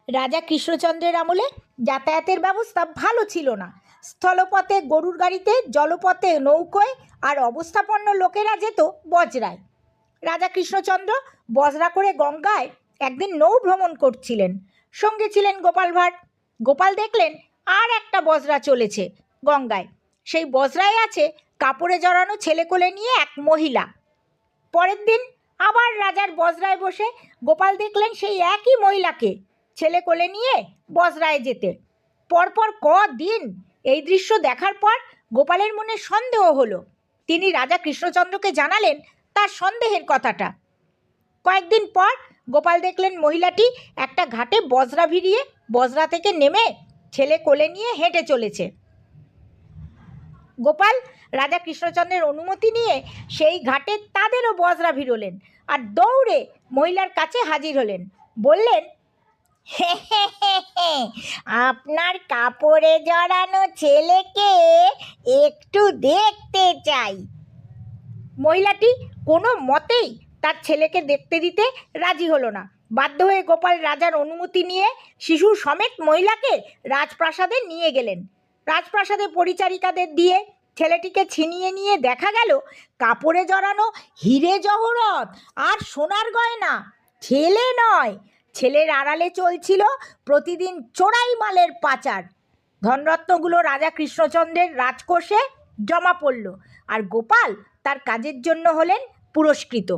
রাজা কৃষ্ণচন্দ্রের আমলে যাতায়াতের ব্যবস্থা ভালো ছিল না। স্থলপথে গরুর গাড়িতে, জলপথে নৌকোয়, আর অবস্থাপন্ন লোকেরা যেত বজরায়। রাজা কৃষ্ণচন্দ্র বজরা করে গঙ্গায় একদিন নৌ ভ্রমণ করছিলেন। সঙ্গে ছিলেন গোপাল ভাঁড়। গোপাল দেখলেন আর একটা বজরা চলেছে গঙ্গায়। সেই বজরায় আছে কাপড়ে জড়ানো ছেলেকোলে নিয়ে এক মহিলা। পরের দিন আবার রাজার বজরায় বসে গোপাল দেখলেন সেই একই মহিলাকে ছেলে কোলে নিয়ে বজরায় যেতে। পরপর কদিন এই দৃশ্য দেখার পর গোপালের মনে সন্দেহ হলো। তিনি রাজা কৃষ্ণচন্দ্রকে জানালেন তার সন্দেহের কথাটা। কয়েকদিন পর গোপাল দেখলেন মহিলাটি একটা ঘাটে বজরা ভিড়িয়ে বজরা থেকে নেমে ছেলে কোলে নিয়ে হেঁটে চলেছে। গোপাল রাজা কৃষ্ণচন্দ্রের অনুমতি নিয়ে সেই ঘাটে তাদেরও বজরা ভিড়োলেন আর দৌড়ে মহিলার কাছে হাজির হলেন। বললেন, হে হে হে হে, আপনার কাপড়ে জড়ানো ছেলেকে একটু দেখতে চাই। মহিলাটি কোনো মতেই তার ছেলেকে দেখতে দিতে রাজি হলো না। বাধ্য হয়ে গোপাল রাজার অনুমতি নিয়ে শিশু সমেত মহিলাকে রাজপ্রাসাদে নিয়ে গেলেন। রাজপ্রাসাদে পরিচারিকাদের দিয়ে ছেলেটিকে ছিনিয়ে নিয়ে দেখা গেল কাপড়ে জড়ানো হিরে জহরত আর সোনার গয়না ছেলে নয়, ছেলের আড়ালে চলছিল প্রতিদিন চোরাই মালের পাচার। ধনরত্নগুলো রাজা কৃষ্ণচন্দ্রের রাজকোষে জমা পড়ল আর গোপাল তার কাজের জন্য হলেন পুরস্কৃত।